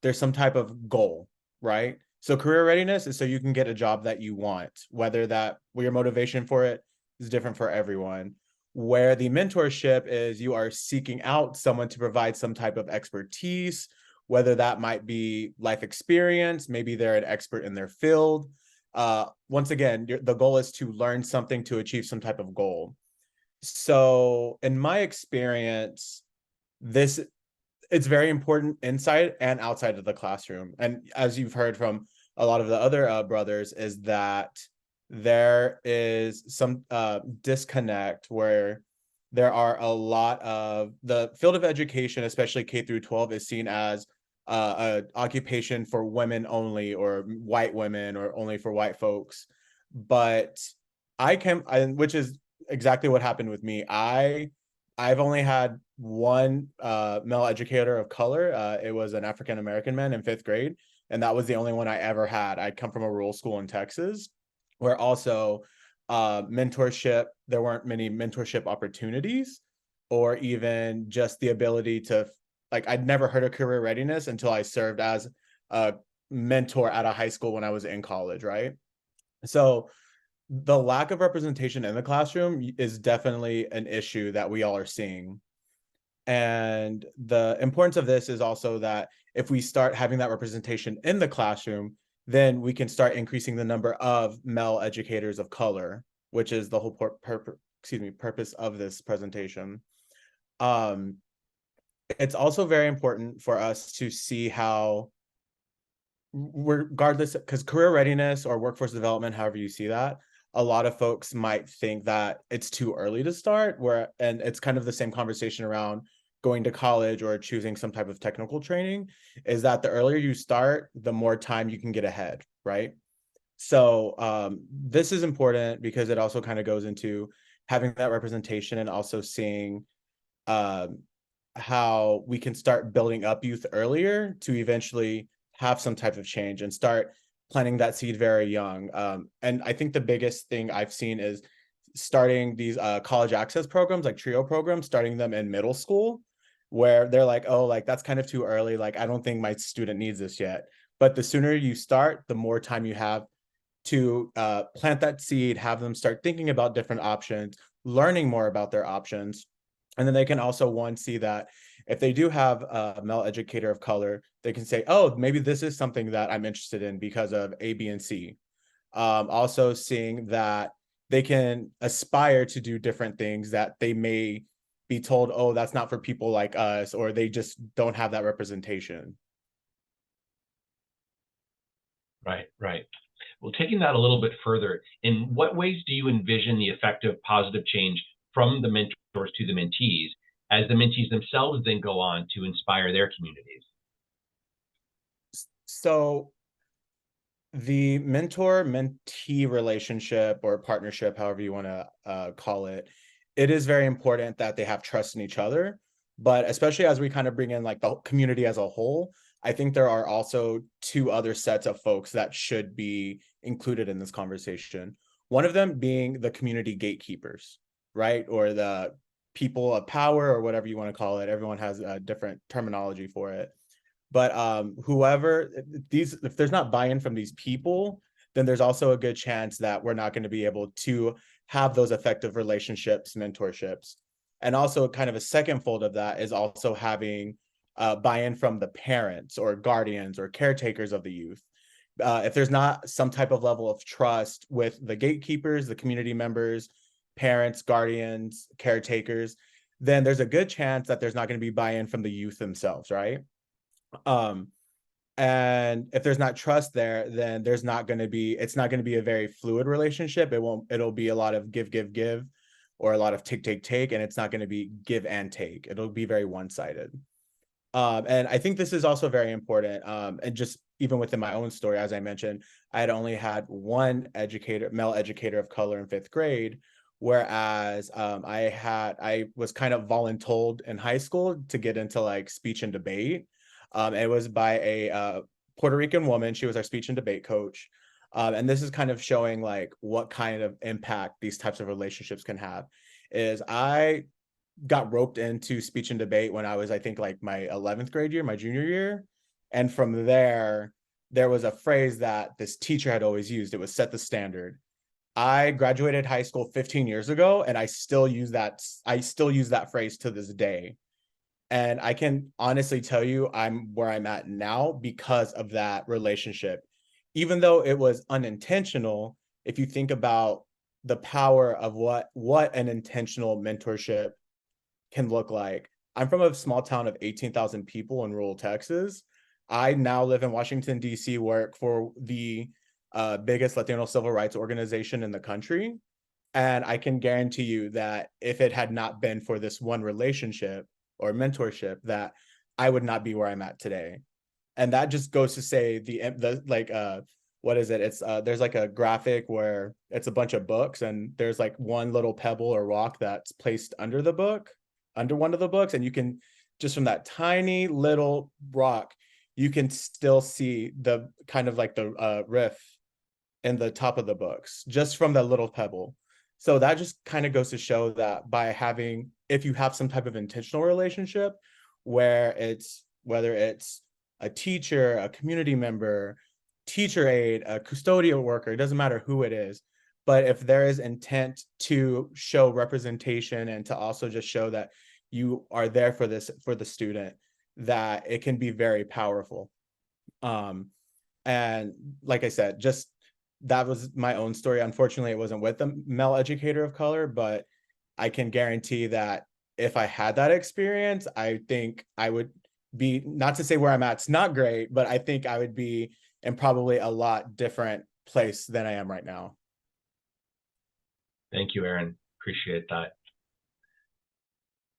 there's some type of goal, right? So career readiness is so you can get a job that you want, whether your motivation for it is different for everyone. Where the mentorship is you are seeking out someone to provide some type of expertise, whether that might be life experience, maybe they're an expert in their field. Once again, the goal is to learn something to achieve some type of goal. So in my experience, it's very important inside and outside of the classroom. And as you've heard from a lot of the other brothers, is that there is some disconnect where there are a lot of the field of education, especially K through 12, is seen as an occupation for women only, or white women, or only for white folks. But which is exactly what happened with me. I've only had one male educator of color. It was an African American man in 5th grade, and that was the only one I ever had. I come from a rural school in Texas, where also mentorship, there weren't many mentorship opportunities, or even just the ability to, like, I'd never heard of career readiness until I served as a mentor at a high school when I was in college, right? So the lack of representation in the classroom is definitely an issue that we all are seeing. And the importance of this is also that if we start having that representation in the classroom, then we can start increasing the number of male educators of color, which is the whole purpose of this presentation. It's also very important for us to see how, regardless, because career readiness or workforce development, however you see that, a lot of folks might think that it's too early to start, and it's kind of the same conversation around going to college or choosing some type of technical training, is that the earlier you start, the more time you can get ahead, right? So this is important because it also kind of goes into having that representation, and also seeing how we can start building up youth earlier to eventually have some type of change and start planting that seed very young. And I think the biggest thing I've seen is starting these college access programs, like TRIO programs, starting them in middle school, where they're like, oh, like that's kind of too early. Like, I don't think my student needs this yet. But the sooner you start, the more time you have to plant that seed, have them start thinking about different options, learning more about their options. And then they can also, see that if they do have a male educator of color, they can say, oh, maybe this is something that I'm interested in because of A, B, and C. Also seeing that they can aspire to do different things that they may be told, oh, that's not for people like us, or they just don't have that representation. Right, right. Well, taking that a little bit further, in what ways do you envision the effect of positive change from the mentors to the mentees, as the mentees themselves then go on to inspire their communities? So the mentor-mentee relationship or partnership, however you want to call it, it is very important that they have trust in each other. But especially as we kind of bring in like the community as a whole, I think there are also two other sets of folks that should be included in this conversation. One of them being the community gatekeepers, right? Or the people of power, or whatever you want to call it. Everyone has a different terminology for it. But whoever if there's not buy-in from these people, then there's also a good chance that we're not going to be able to have those effective relationships, mentorships. And also kind of a second fold of that is also having buy-in from the parents or guardians or caretakers of the youth. If there's not some type of level of trust with the gatekeepers, the community members, parents, guardians, caretakers, then there's a good chance that there's not going to be buy-in from the youth themselves, right? And if there's not trust there, then it's not going to be a very fluid relationship. It'll be a lot of give, or a lot of take, and it's not going to be give and take. It'll be very one-sided. And I think this is also very important. And just even within my own story, as I mentioned, I had only had one male educator of color in 5th grade, whereas I was kind of voluntold in high school to get into like speech and debate. It was by a Puerto Rican woman. She was our speech and debate coach. And this is kind of showing like what kind of impact these types of relationships can have. Is I got roped into speech and debate when I was, I think, like my 11th grade year, my junior year. And from there was a phrase that this teacher had always used. It was set the standard. I graduated high school 15 years ago, and I still use that phrase to this day. And I can honestly tell you I'm where I'm at now because of that relationship. Even though it was unintentional, if you think about the power of what an intentional mentorship can look like. I'm from a small town of 18,000 people in rural Texas. I now live in Washington, D.C., work for the biggest Latino civil rights organization in the country. And I can guarantee you that if it had not been for this one relationship or mentorship, that I would not be where I'm at today. And that just goes to say what is it? It's there's like a graphic where it's a bunch of books, and there's like one little pebble or rock that's placed under one of the books, and you can just from that tiny little rock, you can still see the kind of like the riff in the top of the books just from that little pebble. So that just kind of goes to show that if you have some type of intentional relationship whether it's a teacher, a community member, teacher aide, a custodial worker, it doesn't matter who it is. But if there is intent to show representation and to also just show that you are there for the student, that it can be very powerful. And like I said, just that was my own story. Unfortunately, it wasn't with a male educator of color, but I can guarantee that if I had that experience, I think I would be, not to say where I'm at, it's not great, but I think I would be in probably a lot different place than I am right now. Thank you, Aaron. Appreciate that.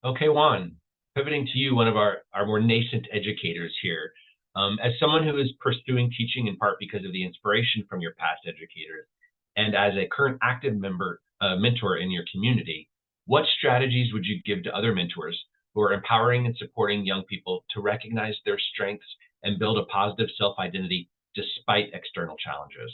Okay, Juan, pivoting to you, one of our more nascent educators here. As someone who is pursuing teaching in part because of the inspiration from your past educators, and as a current active mentor in your community, what strategies would you give to other mentors who are empowering and supporting young people to recognize their strengths and build a positive self-identity despite external challenges?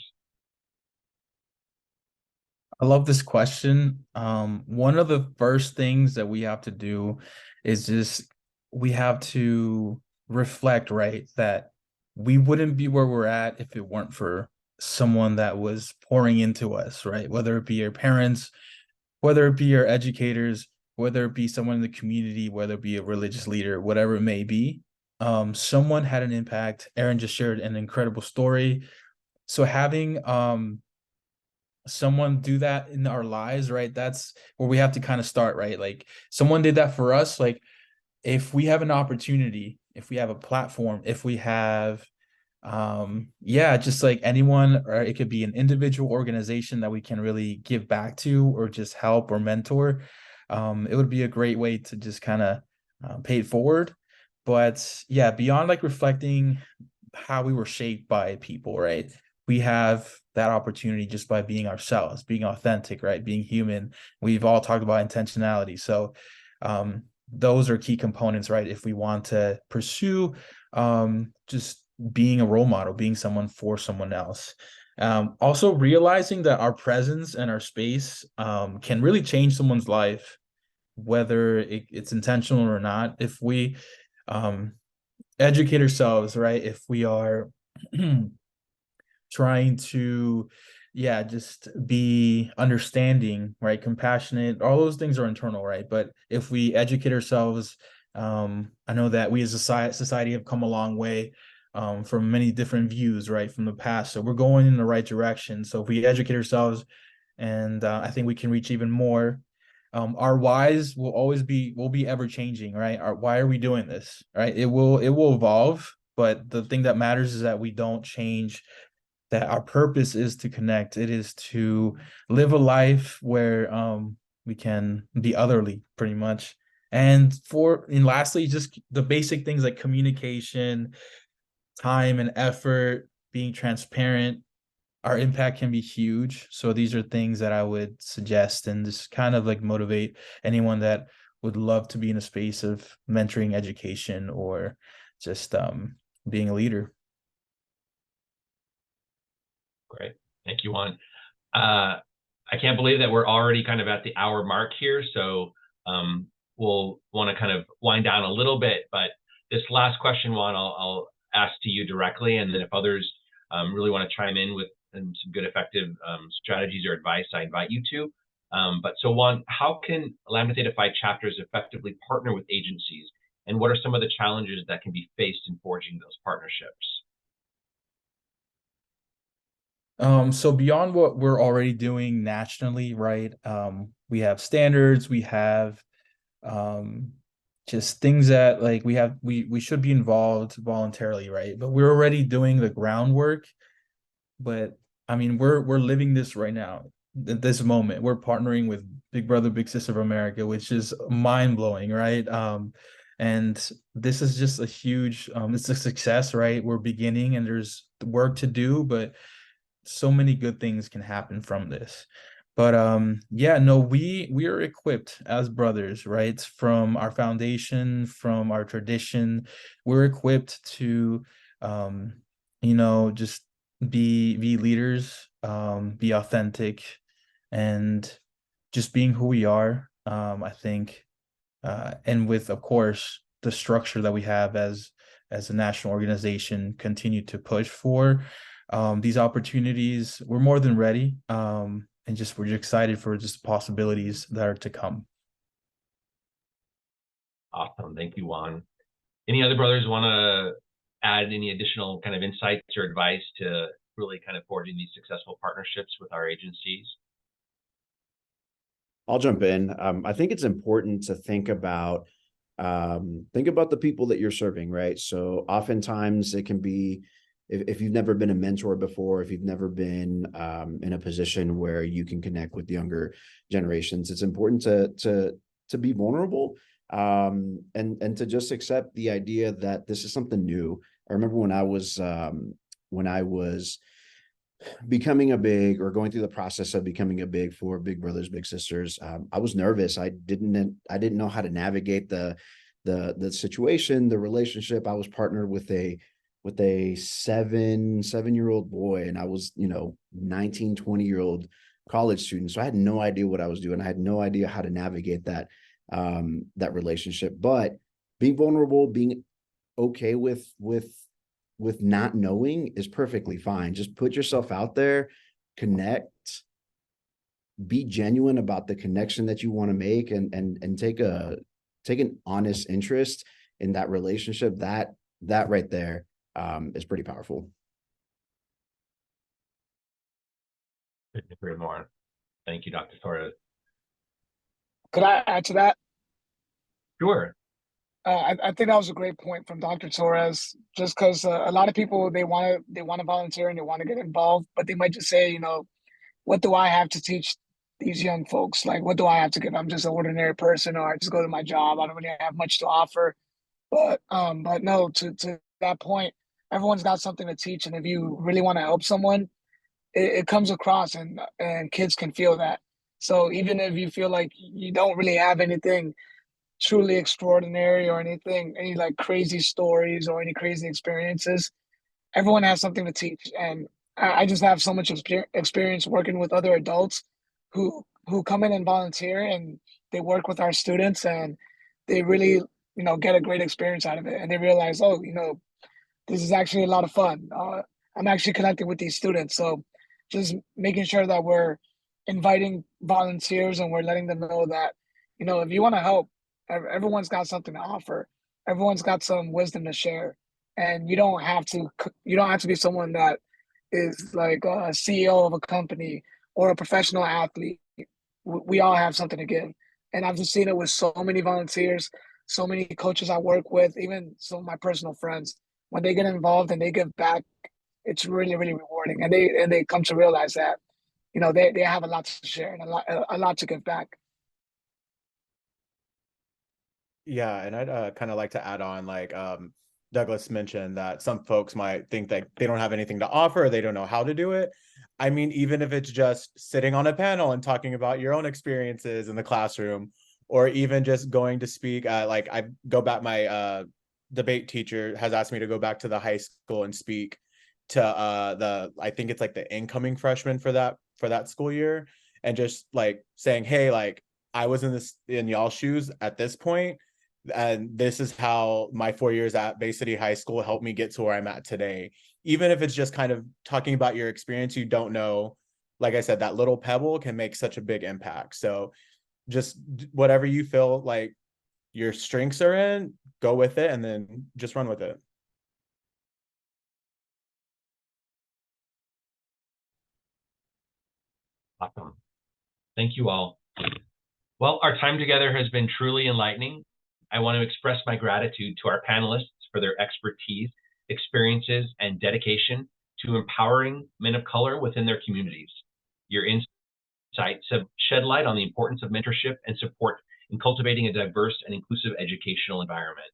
I love this question. One of the first things that we have to do is we have to reflect, right, that we wouldn't be where we're at if it weren't for someone that was pouring into us, right? Whether it be your parents, whether it be your educators, whether it be someone in the community, whether it be a religious leader, whatever it may be. Someone had an impact. Aaron just shared an incredible story. So having someone do that in our lives, right? That's where we have to kind of start, right? Like someone did that for us. Like if we have an opportunity, if we have a platform, if we have yeah, just like anyone, or it could be an individual organization that we can really give back to or just help or mentor, it would be a great way to just kind of pay it forward. But yeah, beyond like reflecting how we were shaped by people, right? We have that opportunity just by being ourselves, being authentic, right? Being human. We've all talked about intentionality. So those are key components, right? If we want to pursue just being a role model, being someone for someone else. Also realizing that our presence and our space can really change someone's life, whether it's intentional or not. If we um, educate ourselves, right? If we are trying to, yeah, just be understanding, right? Compassionate, all those things are internal, right? But if we educate ourselves, I know that we as a society have come a long way from many different views, right, from the past. So we're going in the right direction. So if we educate ourselves, and I think we can reach even more. Our whys will be ever changing, right? Why are we doing this, right? It will evolve, but the thing that matters is that we don't change, that our purpose is to connect. It is to live a life where we can be otherly, pretty much. And lastly, just the basic things like communication, time and effort, being transparent. Our impact can be huge. So these are things that I would suggest and just kind of like motivate anyone that would love to be in a space of mentoring, education, or just being a leader. Great. Thank you, Juan. I can't believe that we're already kind of at the hour mark here. So we'll want to kind of wind down a little bit. But this last question, Juan, I'll ask to you directly. And then if others really want to chime in with some good, effective strategies or advice, I invite you to. But so Juan, how can Lambda Theta Phi chapters effectively partner with agencies? And what are some of the challenges that can be faced in forging those partnerships? So beyond what we're already doing nationally, right? We have standards, we have um just things that like we should be involved voluntarily, right? But we're already doing the groundwork. But I mean, we're living this right now. At this moment, we're partnering with Big Brother, Big Sister of America, which is mind blowing, right? And this is just a huge it's a success, right? We're beginning and there's work to do, but so many good things can happen from this. But yeah, no, we are equipped as brothers, right? From our foundation, from our tradition, we're equipped to just be leaders, be authentic, and just being who we are. I think and with, of course, the structure that we have as a national organization, continue to push for these opportunities. We're more than ready, and just we're excited for just the possibilities that are to come. Awesome. Thank you, Juan. Any other brothers want to add any additional kind of insights or advice to really kind of forging these successful partnerships with our agencies? I'll jump in. I think it's important to think about the people that you're serving, right? So oftentimes it can be, if you've never been a mentor before, if you've never been in a position where you can connect with younger generations, it's important to be vulnerable, and to just accept the idea that this is something new. I remember when I was becoming a big, or going through the process of becoming a big for Big Brothers Big Sisters, I was nervous. I didn't know how to navigate the situation, the relationship. I was partnered with a 7-year-old boy, and I was 19, 20-year-old college student, so I had no idea what I was doing. I had no idea how to navigate that relationship. But being vulnerable, being okay with not knowing is perfectly fine. Just put yourself out there, connect, be genuine about the connection that you want to make, and take an honest interest in that relationship. That right there is pretty powerful. Couldn't agree more. Thank you, Dr. Torres. Could I add to that? Sure. I think that was a great point from Dr. Torres. Just because a lot of people they want to volunteer and they want to get involved, but they might just say, what do I have to teach these young folks? Like, what do I have to give? I'm just an ordinary person, or I just go to my job. I don't really have much to offer. But no, to that point, everyone's got something to teach, and if you really want to help someone, it comes across, and kids can feel that. So even if you feel like you don't really have anything truly extraordinary or any like crazy stories or any crazy experiences, everyone has something to teach. And I just have so much experience working with other adults who come in and volunteer, and they work with our students, and they really get a great experience out of it, and they realize, oh, this is actually a lot of fun. I'm actually connecting with these students. So just making sure that we're inviting volunteers, and we're letting them know that, if you want to help, everyone's got something to offer. Everyone's got some wisdom to share. And you don't have to be someone that is like a CEO of a company or a professional athlete. We all have something to give. And I've just seen it with so many volunteers, so many coaches I work with, even some of my personal friends. When they get involved and they give back, it's really, really rewarding. And they come to realize that, they have a lot to share and a lot to give back. Yeah, and I'd kind of like to add on, like Douglas mentioned that some folks might think that they don't have anything to offer, or they don't know how to do it. I mean, even if it's just sitting on a panel and talking about your own experiences in the classroom, or even just going to speak at, like, I go back, my debate teacher has asked me to go back to the high school and speak to I think it's like the incoming freshmen for that school year, and just like saying, hey, like, I was in y'all's shoes at this point, and this is how my 4 years at Bay City High School helped me get to where I'm at today. Even if it's just kind of talking about your experience, you don't know, like I said, that little pebble can make such a big impact. So just whatever you feel like your strengths are in, go with it, and then just run with it. Awesome. Thank you all. Well, our time together has been truly enlightening. I want to express my gratitude to our panelists for their expertise, experiences, and dedication to empowering men of color within their communities. Your insights have shed light on the importance of mentorship and support in cultivating a diverse and inclusive educational environment.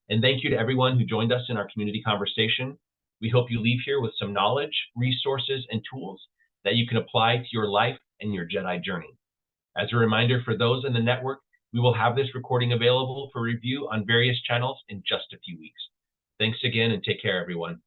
And thank you to everyone who joined us in our community conversation. We hope you leave here with some knowledge, resources, and tools that you can apply to your life and your Jedi journey. As a reminder for those in the network, we will have this recording available for review on various channels in just a few weeks. Thanks again, and take care, everyone.